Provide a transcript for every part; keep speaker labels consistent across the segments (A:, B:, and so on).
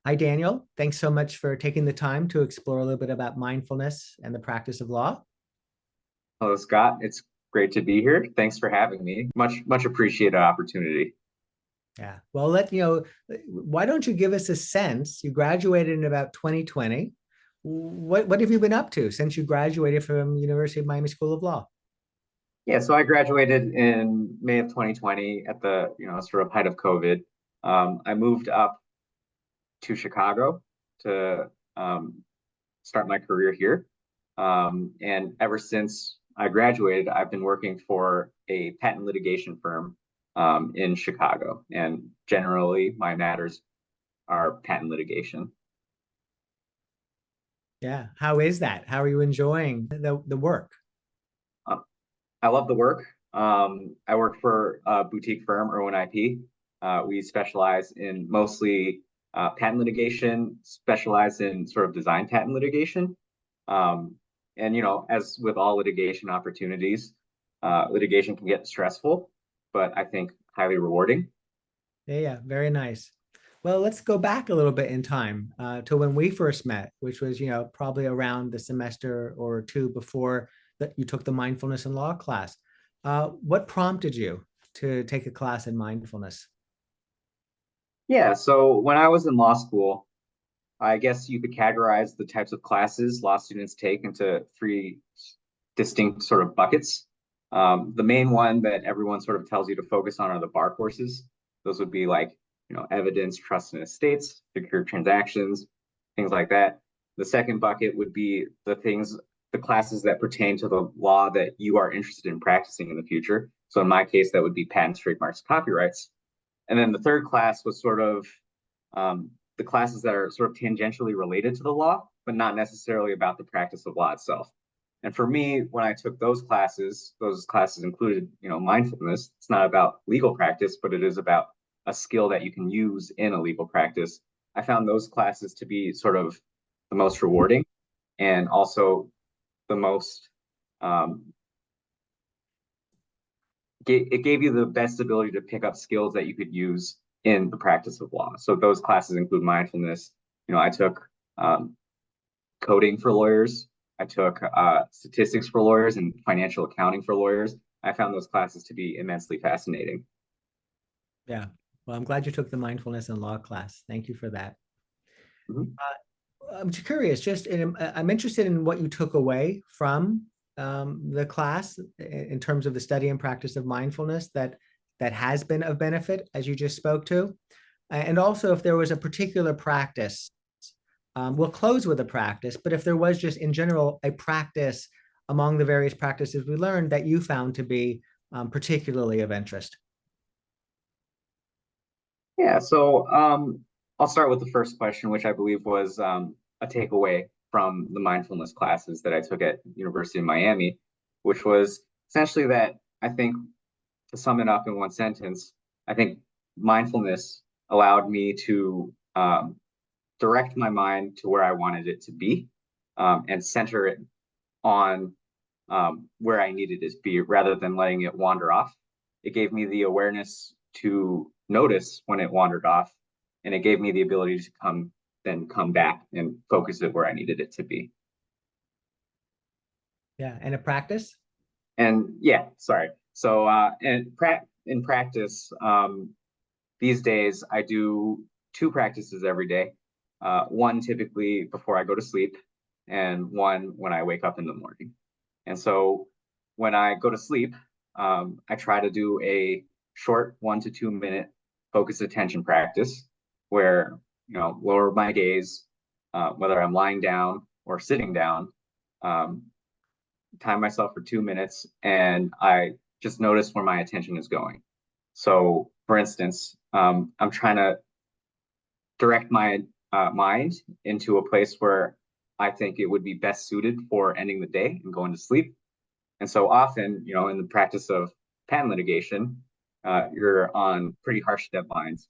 A: Hi, Daniel. Thanks so much for taking the time to explore a little bit about mindfulness and the practice of law.
B: Hello, Scott. It's great to be here. Thanks for having me. Much appreciated opportunity.
A: Yeah. Well, why don't you give us a sense? You graduated in about 2020. What have you been up to since you graduated from University of Miami School of Law?
B: Yeah, so I graduated in May of 2020 at the, sort of height of COVID. I moved up to Chicago to start my career here. And ever since I graduated, I've been working for a patent litigation firm in Chicago. And generally, my matters are patent litigation.
A: Yeah. How is that? How are you enjoying the work?
B: Uh, I love the work. I work for a boutique firm, Irwin IP. We specialize in mostly patent litigation, specialize in sort of design patent litigation. Um, and, as with all litigation opportunities, litigation can get stressful, but I think highly rewarding.
A: Yeah, yeah, very nice. Well, let's go back a little bit in time to when we first met, which was, probably around the semester or two before that you took the mindfulness and law class. What prompted you to take a class in mindfulness?
B: Yeah, so when I was in law school, I guess you could categorize the types of classes law students take into three distinct sort of buckets. The main one that everyone sort of tells you to focus on are the bar courses. Those would be like, evidence, trust and estates, secure transactions, things like that. The second bucket would be the classes that pertain to the law that you are interested in practicing in the future. So in my case, that would be patents, trademarks, copyrights. And then the third class was sort of the classes that are sort of tangentially related to the law, but not necessarily about the practice of law itself. And for me, when I took those classes included, mindfulness. It's not about legal practice, but it is about a skill that you can use in a legal practice. I found those classes to be sort of the most rewarding and also the most um, it gave you the best ability to pick up skills that you could use in the practice of law. So those classes include mindfulness. I took um, coding for lawyers. I took statistics for lawyers and financial accounting for lawyers. I found those classes to be immensely fascinating.
A: Yeah. Well, I'm glad you took the mindfulness and law class. Thank you for that.
B: Mhm.
A: I'm curious, I'm interested in what you took away from the class in terms of the study and practice of mindfulness that has been of benefit, as you just spoke to. And also if there was a particular practice, we'll close with a practice, but if there was just in general a practice among the various practices we learned that you found to be particularly of interest.
B: Yeah, so I'll start with the first question, which I believe was a takeaway from the mindfulness classes that I took at University of Miami, which was essentially that I think, to sum it up in one sentence, I think mindfulness allowed me to direct my mind to where I wanted it to be and center it on where I needed it to be rather than letting it wander off. It gave me the awareness to notice when it wandered off, and it gave me the ability to come back and focus it where I needed it to be.
A: Yeah, and a practice.
B: And yeah, sorry. So in practice, these days I do two practices every day. One typically before I go to sleep, and one when I wake up in the morning. And so when I go to sleep, I try to do a short 1 to 2 minute focused attention practice where, lower my gaze, whether I'm lying down or sitting down, um, time myself for 2 minutes, and I just notice where my attention is going. So, for instance, I'm trying to direct my mind into a place where I think it would be best suited for ending the day and going to sleep. And so often, in the practice of patent litigation, you're on pretty harsh deadlines.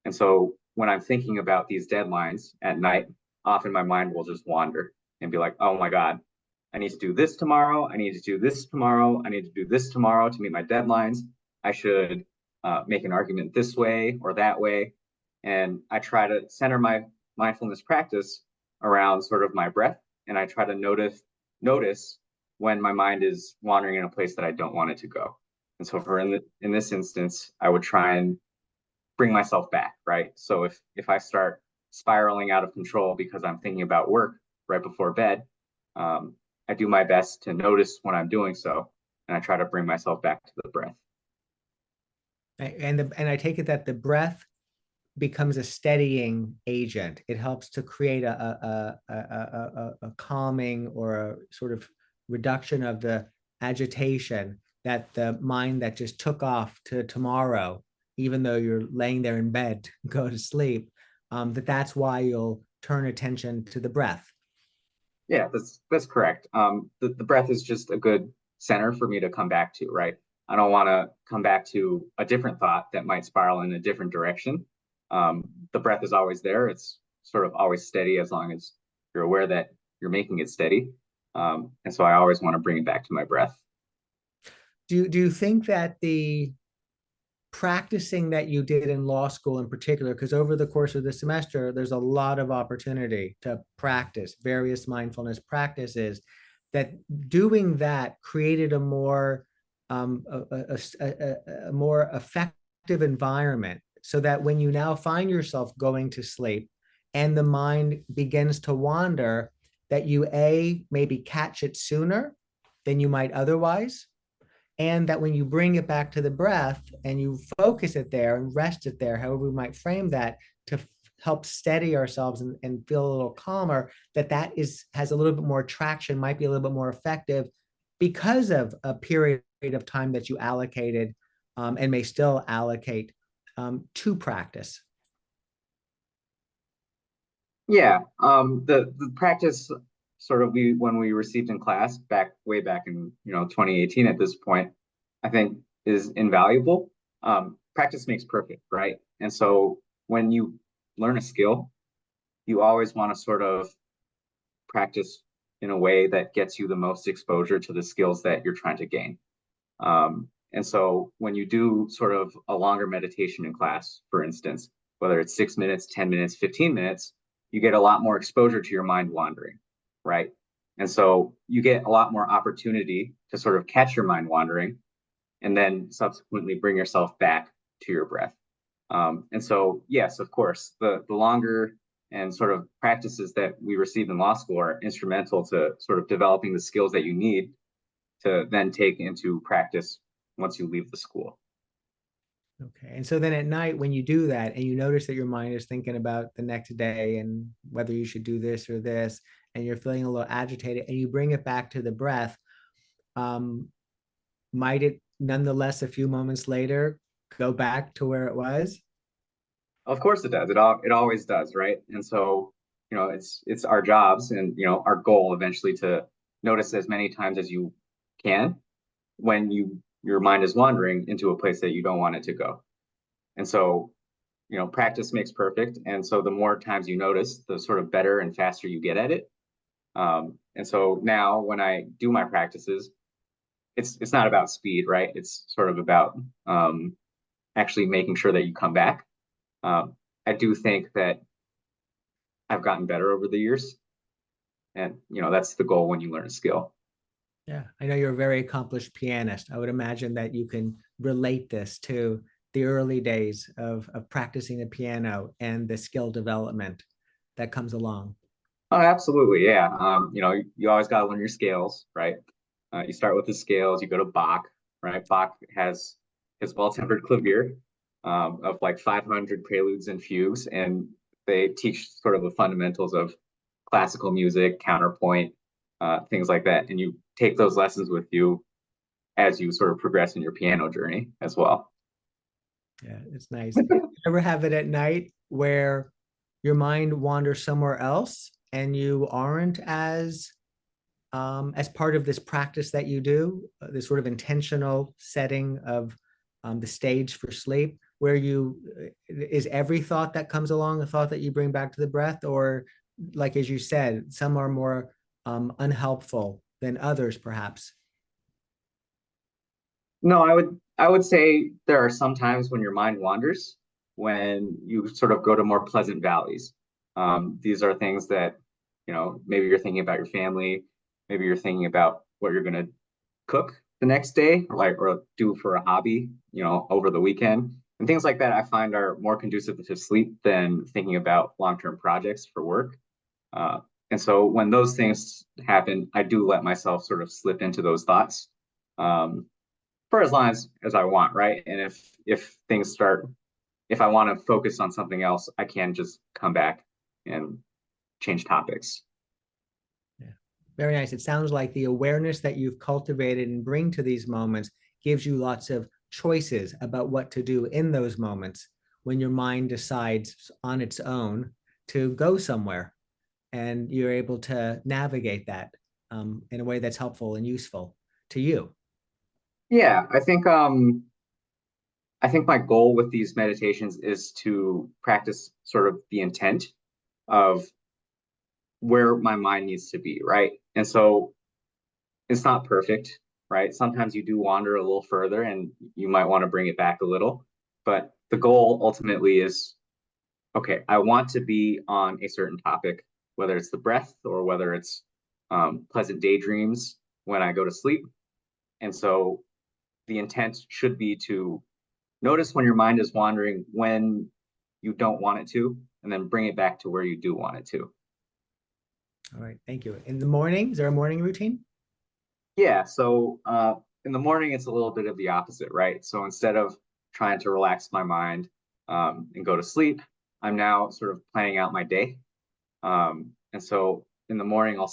B: And so when I'm thinking about these deadlines at night, often my mind will just wander and be like, oh my God, I need to do this tomorrow. I need to do this tomorrow. I need to do this tomorrow to meet my deadlines. I should make an argument this way or that way. And I try to center my mindfulness practice around sort of my breath, and I try to notice when my mind is wandering in a place that I don't want it to go. And so for in this instance, I would try and bring myself back, right? So if I start spiraling out of control because I'm thinking about work right before bed, I do my best to notice when I'm doing so, and I try to bring myself back to the breath.
A: And I take it that the breath becomes a steadying agent. It helps to create a calming or a sort of reduction of the agitation that the mind that just took off to tomorrow, even though you're laying there in bed, go to sleep, that's why you'll turn attention to the breath.
B: Yeah, that's correct. The breath is just a good center for me to come back to, right? I don't want to come back to a different thought that might spiral in a different direction. The breath is always there. It's sort of always steady as long as you're aware that you're making it steady. And so I always want to bring it back to my breath.
A: Do you think that the practicing that you did in law school in particular, because over the course of the semester, there's a lot of opportunity to practice various mindfulness practices, that doing that created a more a more effective environment so that when you now find yourself going to sleep and the mind begins to wander, that you maybe catch it sooner than you might otherwise, and that when you bring it back to the breath and you focus it there and rest it there, however we might frame that, to help steady ourselves and feel a little calmer, that has a little bit more traction, might be a little bit more effective because of a period of time that you allocated, and may still allocate, to practice.
B: Yeah, the practice sort of we when we received in class way back in 2018 at this point, I think is invaluable. Practice makes perfect, right? And so when you learn a skill, you always want to sort of practice in a way that gets you the most exposure to the skills that you're trying to gain. And so when you do sort of a longer meditation in class, for instance, whether it's 6 minutes, 10 minutes, 15 minutes, you get a lot more exposure to your mind wandering, right? And so you get a lot more opportunity to sort of catch your mind wandering and then subsequently bring yourself back to your breath. And so, yes, of course, the longer and sort of practices that we receive in law school are instrumental to sort of developing the skills that you need to then take into practice once you leave the school.
A: Okay. And so then at night, when you do that and you notice that your mind is thinking about the next day and whether you should do this or this, and you're feeling a little agitated and you bring it back to the breath, um, might it nonetheless a few moments later go back to where it was?
B: Of course it does. It always does, right? And so, it's our jobs and our goal eventually to notice as many times as you can when your mind is wandering into a place that you don't want it to go. And so, practice makes perfect. And so the more times you notice, the sort of better and faster you get at it. And so now when I do my practices, it's not about speed, right? It's sort of about actually making sure that you come back. I do think that I've gotten better over the years, and that's the goal when you learn a skill.
A: Yeah, I know you're a very accomplished pianist. I would imagine that you can relate this to the early days of practicing the piano and the skill development that comes along.
B: Oh, absolutely, yeah. You always got to learn your scales, right? You start with the scales. You go to Bach, right? Bach has his well-tempered clavier of like 500 preludes and fugues, and they teach sort of the fundamentals of classical music, counterpoint, things like that. And you take those lessons with you as you sort of progress in your piano journey as well.
A: Yeah, it's nice. Ever have it at night where your mind wanders somewhere else and you aren't as part of this practice that you do, this sort of intentional setting of the stage for sleep, where is every thought that comes along a thought that you bring back to the breath, or like as you said, some are more unhelpful than others, perhaps?
B: No, I would say there are some times when your mind wanders, when you sort of go to more pleasant valleys. These are things that, maybe you're thinking about your family, maybe you're thinking about what you're going to cook the next day, like, or do for a hobby, over the weekend. And things like that I find are more conducive to sleep than thinking about long-term projects for work. Uh, and so when those things happen, I do let myself sort of slip into those thoughts, for as long as I want, right? And if things start, if I want to focus on something else, I can just come back and change topics.
A: Yeah. Very nice. It sounds like the awareness that you've cultivated and bring to these moments gives you lots of choices about what to do in those moments when your mind decides on its own to go somewhere, and you're able to navigate that in a way that's helpful and useful to you.
B: Yeah, I think my goal with these meditations is to practice sort of the intent of where my mind needs to be, right? And so it's not perfect, right? Sometimes you do wander a little further and you might want to bring it back a little. But the goal ultimately is, okay, I want to be on a certain topic, whether it's the breath or whether it's pleasant daydreams when I go to sleep. And so the intent should be to notice when your mind is wandering when you don't want it to, and then bring it back to where you do want it to.
A: All right. Thank you. In the morning, is there a morning routine?
B: Yeah, so in the morning, it's a little bit of the opposite, right? So instead of trying to relax my mind and go to sleep, I'm now sort of planning out my day. And so in the morning, I'll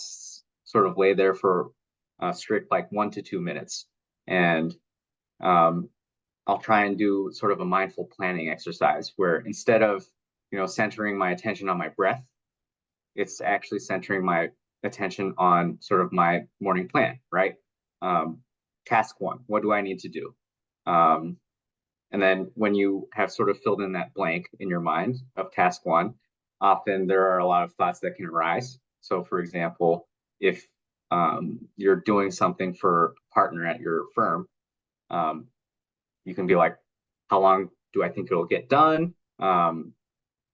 B: sort of lay there for a strict like 1 to 2 minutes. And um, I'll try and do sort of a mindful planning exercise where instead of, centering my attention on my breath, it's actually centering my attention on sort of my morning plan, right? Um, Task one, what do I need to do? Um, and then when you have sort of filled in that blank in your mind of task one, often there are a lot of thoughts that can arise. So, for example, if you're doing something for a partner at your firm, um, you can be like, how long do I think it'll get done?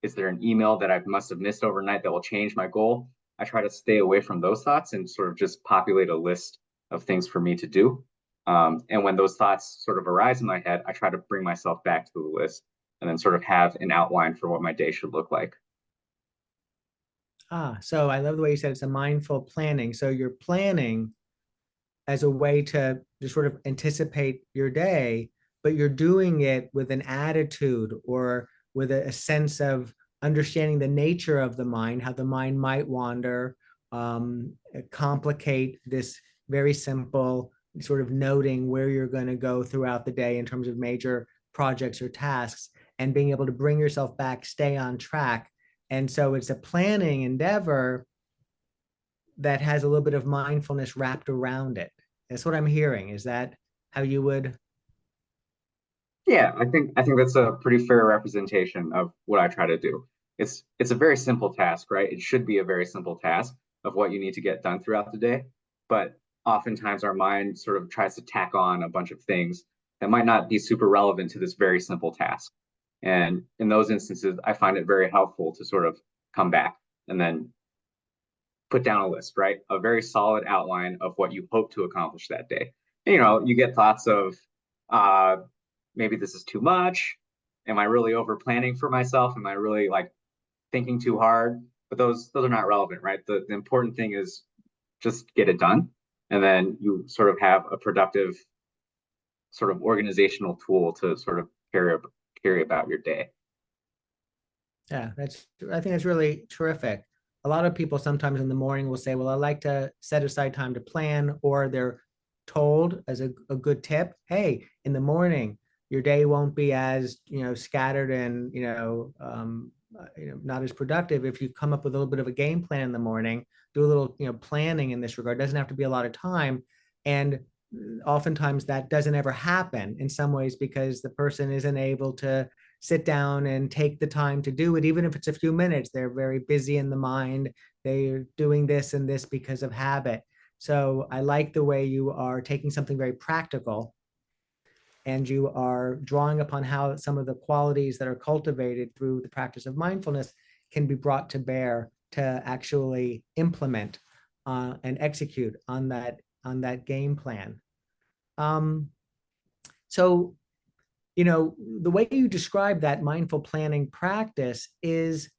B: Is there an email that I must have missed overnight that will change my goal? I try to stay away from those thoughts and sort of just populate a list of things for me to do. And when those thoughts sort of arise in my head, I try to bring myself back to the list and then sort of have an outline for what my day should look like.
A: So I love the way you said it's a mindful planning. So you're planning as a way to just sort of anticipate your day, but you're doing it with an attitude or with a sense of understanding the nature of the mind, how the mind might wander, complicate this very simple sort of noting where you're going to go throughout the day in terms of major projects or tasks, and being able to bring yourself back, stay on track. And so it's a planning endeavor that has a little bit of mindfulness wrapped around it. That's what I'm hearing. Is that how you would?
B: Yeah, I think that's a pretty fair representation of what I try to do. It's a very simple task, right? It should be a very simple task of what you need to get done throughout the day, but oftentimes our mind sort of tries to tack on a bunch of things that might not be super relevant to this very simple task. And in those instances, I find it very helpful to sort of come back and then put down a list, right? A very solid outline of what you hope to accomplish that day. And, you get thoughts of uh, maybe this is too much. Am I really over planning for myself? Am I really like thinking too hard? But those are not relevant, right? The important thing is just get it done, and then you sort of have a productive sort of organizational tool to sort of carry about your day.
A: Yeah, I think that's really terrific. A lot of people sometimes in the morning will say, well, I like to set aside time to plan, or they're told as a good tip, hey, in the morning, your day won't be as, scattered and, not as productive if you come up with a little bit of a game plan in the morning, do a little, planning in this regard. It doesn't have to be a lot of time. And oftentimes that doesn't ever happen in some ways because the person isn't able to sit down and take the time to do it, even if it's a few minutes. They're very busy in the mind. They're doing this and this because of habit. So I like the way you are taking something very practical and you are drawing upon how some of the qualities that are cultivated through the practice of mindfulness can be brought to bear to actually implement and execute on that game plan. Um, so, the way you describe that mindful planning practice is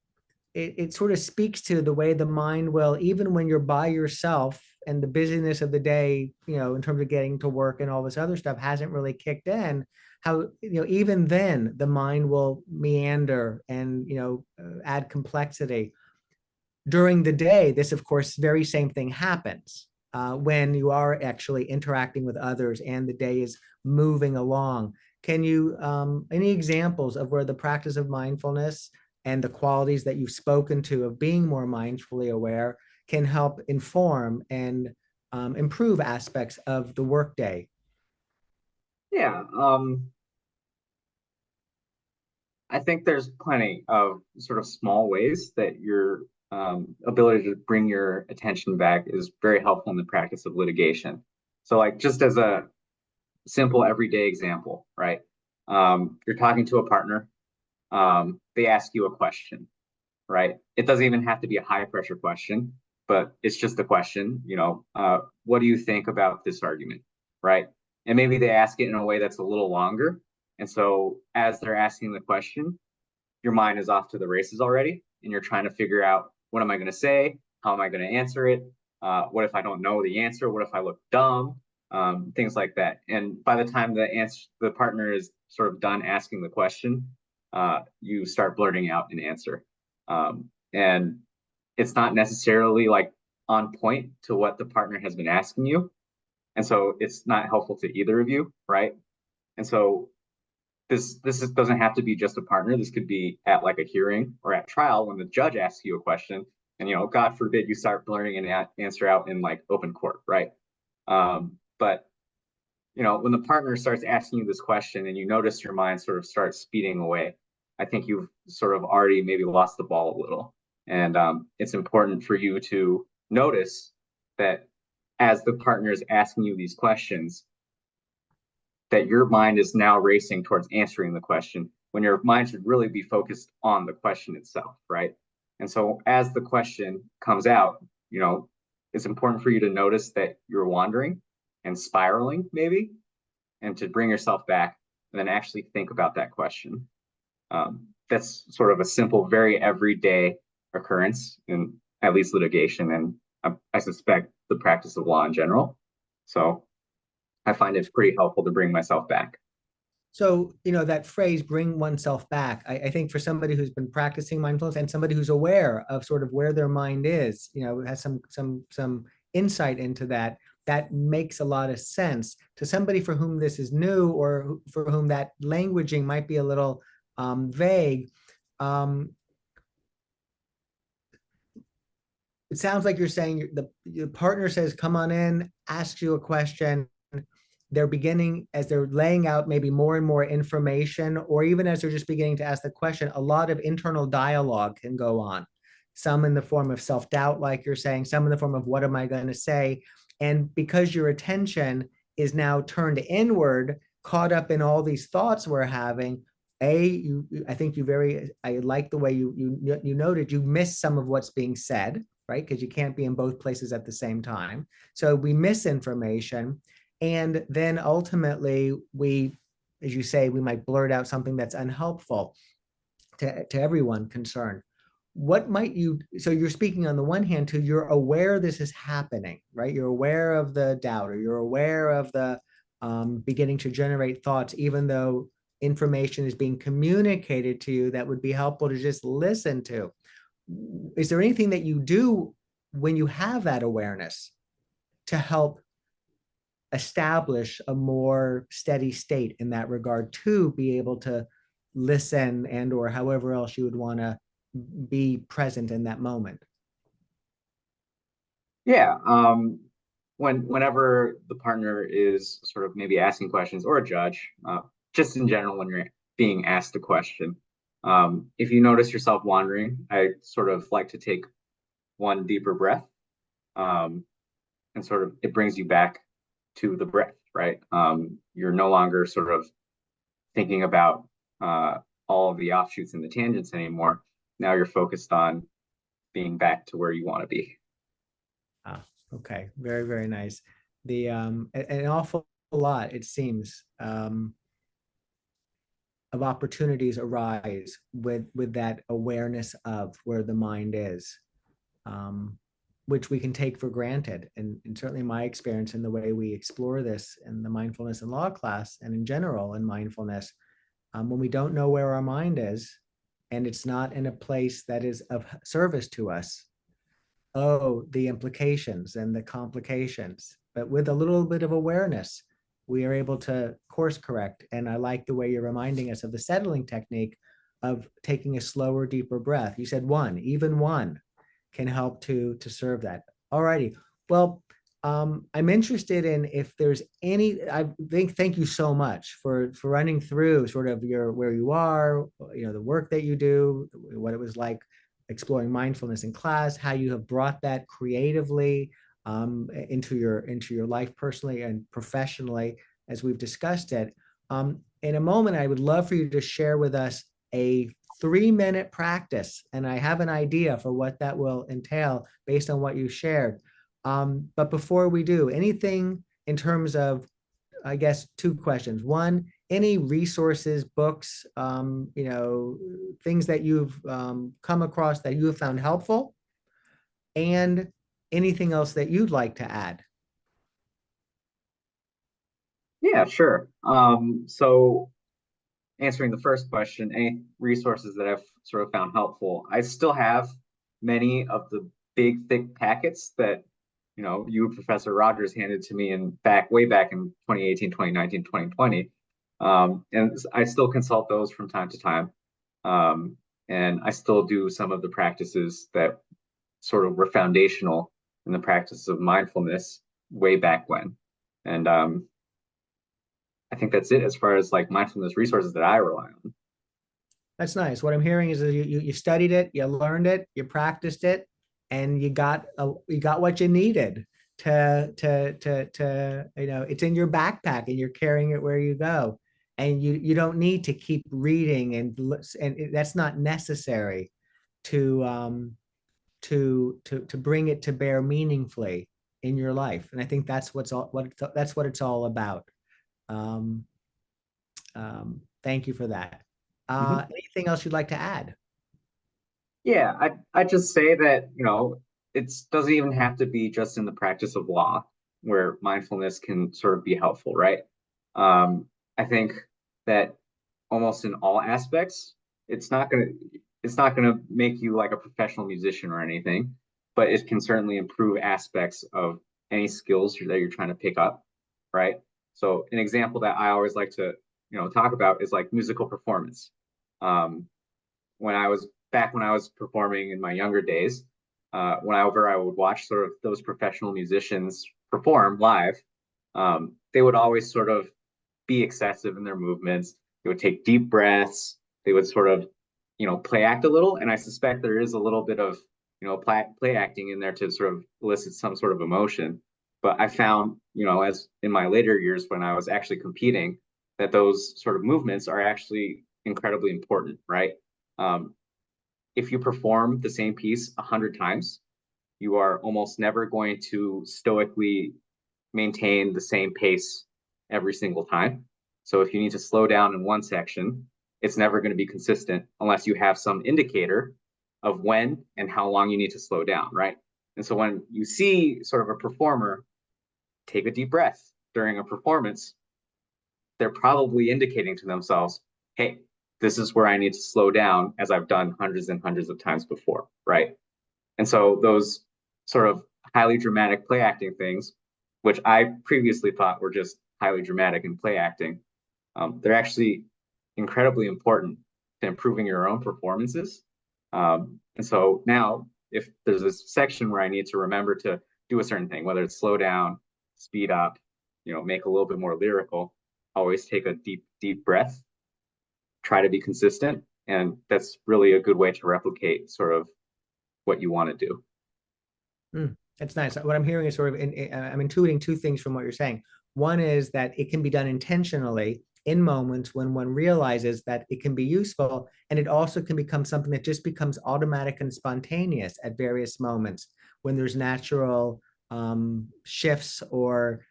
A: it sort of speaks to the way the mind will, even when you're by yourself and the busyness of the day, in terms of getting to work and all this other stuff hasn't really kicked in, how, even then the mind will meander and, add complexity. During the day, this, of course, very same thing happens when you are actually interacting with others and the day is moving along. Can you, any examples of where the practice of mindfulness and the qualities that you've spoken to of being more mindfully aware can help inform and improve aspects of the workday?
B: Yeah. I think there's plenty of sort of small ways that your ability to bring your attention back is very helpful in the practice of litigation. So, like, just as a simple everyday example, right? You're talking to a partner, they ask you a question, right? It doesn't even have to be a high pressure question, but it's just a question, what do you think about this argument, right? And maybe they ask it in a way that's a little longer. And so as they're asking the question, your mind is off to the races already, and you're trying to figure out, what am I going to say? How am I going to answer it? What if I don't know the answer? What if I look dumb? Things like that. And by the time the partner is sort of done asking the question, you start blurting out an answer. And it's not necessarily like on point to what the partner has been asking you. And so it's not helpful to either of you, right? And so doesn't have to be just a partner. This could be at like a hearing or at trial when the judge asks you a question, and God forbid you start blurting an answer out in like open court, right? But when the partner starts asking you this question and you notice your mind sort of starts speeding away, I think you've sort of already maybe lost the ball a little. And it's important for you to notice that as the partner is asking you these questions, that your mind is now racing towards answering the question when your mind should really be focused on the question itself, right? And so as the question comes out, it's important for you to notice that you're wandering and spiraling maybe, and to bring yourself back and then actually think about that question. That's sort of a simple, very everyday occurrence in at least litigation, and I suspect the practice of law in general. So I find it pretty helpful to bring myself back.
A: So, that phrase, bring oneself back, I think for somebody who's been practicing mindfulness and somebody who's aware of sort of where their mind is, has some insight into that, that makes a lot of sense. To somebody for whom this is new or for whom that languaging might be a little vague, it sounds like you're saying the partner says, come on in, asks you a question. They're beginning, as they're laying out maybe more and more information, or even as they're just beginning to ask the question, a lot of internal dialogue can go on. Some in the form of self-doubt, like you're saying, some in the form of what am I going to say? And because your attention is now turned inward, caught up in all these thoughts we're having, I think I like the way you noted you miss some of what's being said, right? Because you can't be in both places at the same time. So we miss information. And then ultimately, as you say, we might blurt out something that's unhelpful to everyone concerned. So you're speaking on the one hand to, you're aware this is happening, right? You're aware of the doubt, or you're aware of the beginning to generate thoughts, even though information is being communicated to you that would be helpful to just listen to. Is there anything that you do when you have that awareness to help establish a more steady state in that regard, to be able to listen and or however else you would want to be present in that moment?
B: Yeah. Whenever the partner is sort of maybe asking questions, or a judge, just in general, when you're being asked a question, if you notice yourself wandering, I sort of like to take one deeper breath, and sort of it brings you back to the breath, right? You're no longer sort of thinking about all of the offshoots and the tangents anymore. now you're focused on being back to where you want to be.
A: Ah, okay. Very, very nice. An awful lot, it seems, of opportunities arise with that awareness of where the mind is, um, which we can take for granted. And certainly my experience in the way we explore this in the mindfulness and law class and in general in mindfulness, when we don't know where our mind is and it's not in a place that is of service to us, oh, the implications and the complications. But with a little bit of awareness, we are able to course correct. And I like the way you're reminding us of the settling technique of taking a slower, deeper breath. You said one, even one can help to serve that. All righty. Well, I'm interested in if there's any. I think thank you so much for running through sort of your where you are, the work that you do, what it was like exploring mindfulness in class, how you have brought that creatively into your life personally and professionally, as we've discussed it. In a moment, I would love for you to share with us a 3-minute practice, and I have an idea for what that will entail based on what you shared. But before we do, anything in terms of, I guess, two questions. One, any resources, books, things that you've come across that you have found helpful, and anything else that you'd like to add?
B: Yeah, sure. So answering the first question, any resources that I've sort of found helpful, I still have many of the big, thick packets that, you, Professor Rogers, handed to me in way back in 2018, 2019, 2020. And I still consult those from time to time. And I still do some of the practices that sort of were foundational in the practice of mindfulness way back when. And I think that's it as far as like mindfulness resources that I rely on.
A: That's nice. What I'm hearing is that you studied it, you learned it, you practiced it, and you got what you needed to it's in your backpack and you're carrying it where you go, and you don't need to keep reading and that's not necessary to to bring it to bear meaningfully in your life. And I think that's what it's all about. Um, Thank you for that.
B: Mhm.
A: Anything else you'd like to add?
B: Yeah, I just say that, it doesn't even have to be just in the practice of law where mindfulness can sort of be helpful, right? I think that almost in all aspects, it's not gonna it's not gonna make you like a professional musician or anything, but it can certainly improve aspects of any skills that you're trying to pick up, right? So an example that I always like to, talk about is like musical performance. Um, when I was performing in my younger days, whenever I would watch sort of those professional musicians perform live, they would always sort of be excessive in their movements. They would take deep breaths. They would sort of, play act a little. And I suspect there is a little bit of, play acting in there to sort of elicit some sort of emotion. But I found, as in my later years when I was actually competing, that those sort of movements are actually incredibly important, right? Um, if you perform the same piece 100 times, you are almost never going to stoically maintain the same pace every single time. So if you need to slow down in one section, it's never going to be consistent unless you have some indicator of when and how long you need to slow down, right? And so when you see sort of a performer take a deep breath during a performance, they're probably indicating to themselves, hey, this is where I need to slow down as I've done hundreds and hundreds of times before, right? And so those sort of highly dramatic play acting things, which I previously thought were just highly dramatic in play acting, they're actually incredibly important to improving your own performances. And so now, if there's a section where I need to remember to do a certain thing, whether it's slow down, speed up, make a little bit more lyrical, always take a deep, deep breath, try to be consistent. And that's really a good way to replicate sort of what you want to do.
A: That's nice. What I'm hearing is sort of, I'm intuiting two things from what you're saying. One is that it can be done intentionally in moments when one realizes that it can be useful, and it also can become something that just becomes automatic and spontaneous at various moments when there's natural shifts or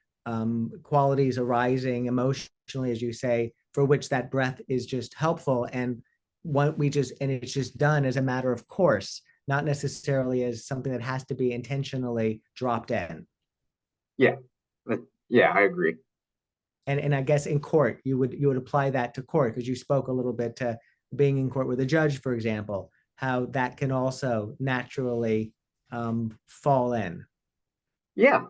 A: qualities arising emotionally, as you say, for which that breath is just helpful. And it's just done as a matter of course, not necessarily as something that has to be intentionally dropped in.
B: Yeah, yeah, I agree.
A: And I guess in court, you would apply that to court, because you spoke a little bit to being in court with a judge, for example, how that can also naturally fall in.
B: Yeah,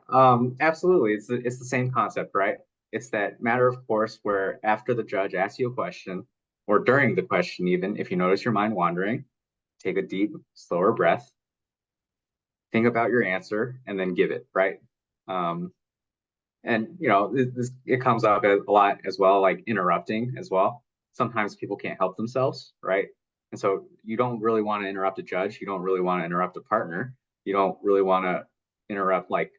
B: absolutely. It's the same concept, right? It's that matter of course where after the judge asks you a question, or during the question, even if you notice your mind wandering, take a deep, slower breath, think about your answer, and then give it, right? Um, and it comes up a lot as well, like interrupting as well. Sometimes people can't help themselves, right? And so you don't really want to interrupt a judge. You don't really want to interrupt a partner. You don't really want to interrupt like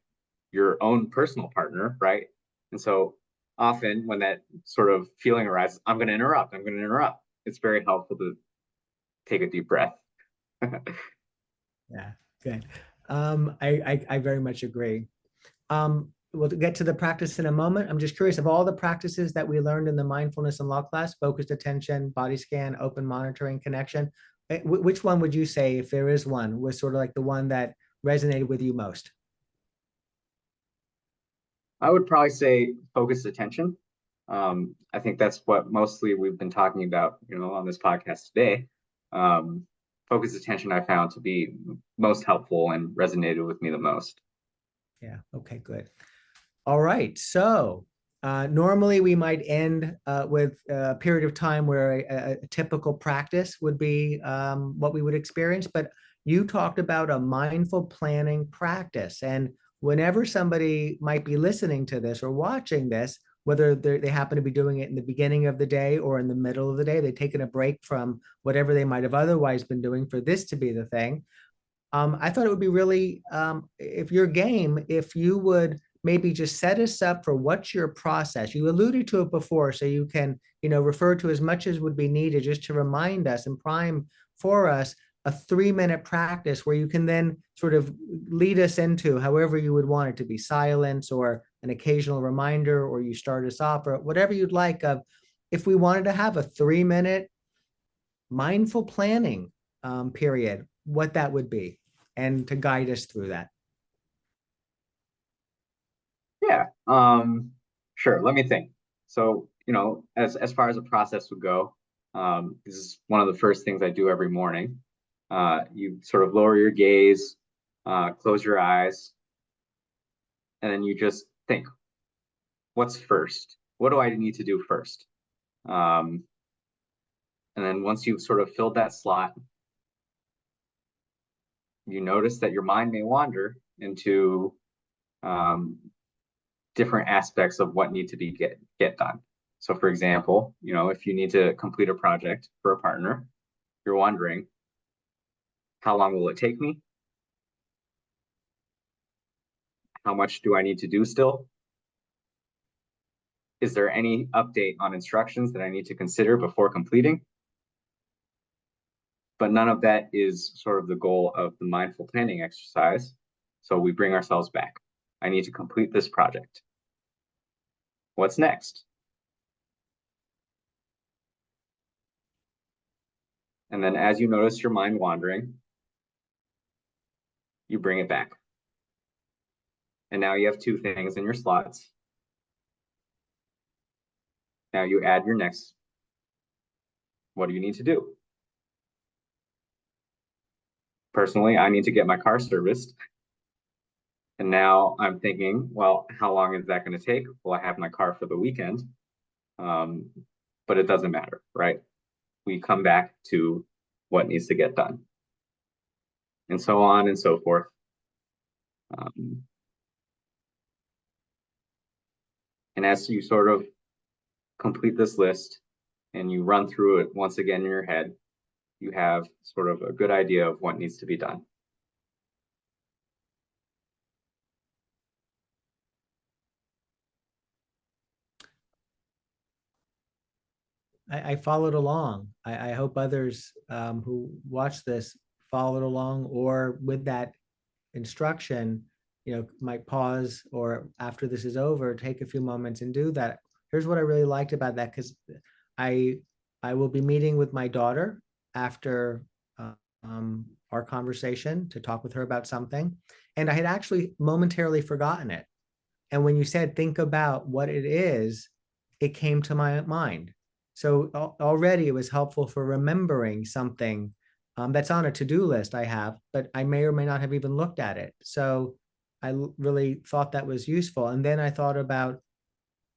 B: your own personal partner, right? And so often when that sort of feeling arises, I'm going to interrupt. I'm going to interrupt. It's very helpful to take a deep breath.
A: Yeah, good. I very much agree. We'll get to the practice in a moment. I'm just curious, of all the practices that we learned in the mindfulness and law class, focused attention, body scan, open monitoring, connection, which one would you say, if there is one, was sort of like the one that resonated with you most?
B: I would probably say focused attention. I think that's what mostly we've been talking about, on this podcast today. Um, Focused attention I found to be most helpful and resonated with me the most.
A: Yeah. Okay, good. All right. So normally we might end with a period of time where a typical practice would be what we would experience. But you talked about a mindful planning practice. And whenever somebody might be listening to this or watching this, whether they happen to be doing it in the beginning of the day or in the middle of the day, they've taken a break from whatever they might have otherwise been doing for this to be the thing. I thought it would be really, if you're game, if you would maybe just set us up for what's your process. You alluded to it before, so you can, refer to as much as would be needed just to remind us and prime for us a 3-minute practice where you can then sort of lead us into however you would want it to be, silence or an occasional reminder, or you start us off, or whatever you'd like of, if we wanted to have a 3-minute mindful planning period, what that would be, and to guide us through that.
B: Yeah, sure. Let me think. So, as far as a process would go, this is one of the first things I do every morning. You sort of lower your gaze, close your eyes, and then you just think, what's first? What do I need to do first? Um, and then once you've sort of filled that slot, you notice that your mind may wander into um, different aspects of what need to be get done. So for example, if you need to complete a project for a partner, you're wondering, how long will it take me? How much do I need to do still? Is there any update on instructions that I need to consider before completing? But none of that is sort of the goal of the mindful planning exercise. So we bring ourselves back. I need to complete this project. What's next? And then as you notice your mind wandering, you bring it back. And now you have 2 things in your slots. Now you add your next. What do you need to do? Personally, I need to get my car serviced. And now I'm thinking, well, how long is that going to take? Well, I have my car for the weekend. Um, but it doesn't matter, right? We come back to what needs to get done, and so on and so forth. Um, and as you sort of complete this list and you run through it once again in your head, you have sort of a good idea of what needs to be done.
A: I followed along. I hope others who watch this followed along, or with that instruction, might pause or after this is over, take a few moments and do that. Here's what I really liked about that, because I I will be meeting with my daughter after our conversation to talk with her about something, and I had actually momentarily forgotten it. And when you said think about what it is, it came to my mind. So already it was helpful for remembering something that's on a to-do list I have, but I may or may not have even looked at it. So I really thought that was useful. And then I thought about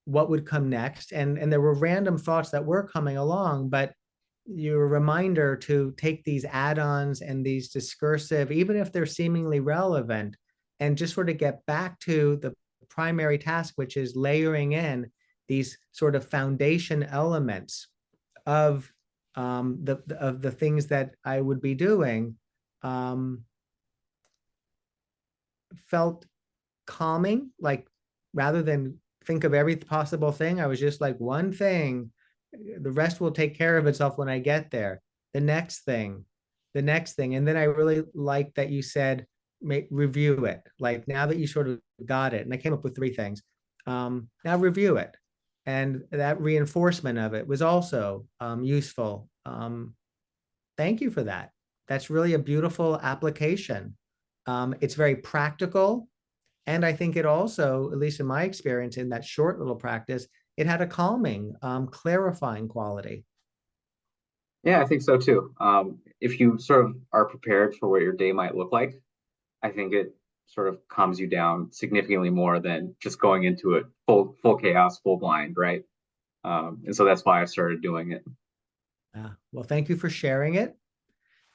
A: what would come next. And there were random thoughts that were coming along, but your reminder to take these add-ons and these discursive, even if they're seemingly relevant, and just sort of get back to the primary task, which is layering in these sort of foundation elements of the things that I would be doing, um, felt calming. Like rather than think of every possible thing, I was just like one thing. The rest will take care of itself when I get there. The next thing, the next thing. And then I really like that you said, review it. Like now that you sort of got it, and I came up with three things. Now review it. And that reinforcement of it was also useful. Thank you for that. That's really a beautiful application. It's very practical. And I think it also, at least in my experience in that short little practice, it had a calming, clarifying quality.
B: Yeah, I think so too. If you sort of are prepared for what your day might look like, I think it sort of calms you down significantly more than just going into it full chaos, full blind, right? And so that's why I started doing it.
A: Well, thank you for sharing it.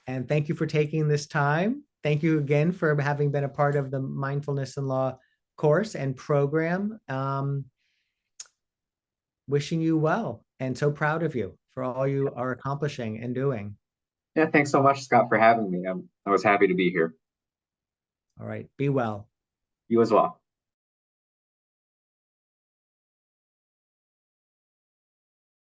A: And thank you for taking this time. Thank you again for having been a part of the Mindfulness and Law course and program. Wishing you well and so proud of you for all you are accomplishing and doing.
B: Yeah, thanks so much, Scott, for having me. I was happy to be here.
A: All right. Be well.
B: You as well.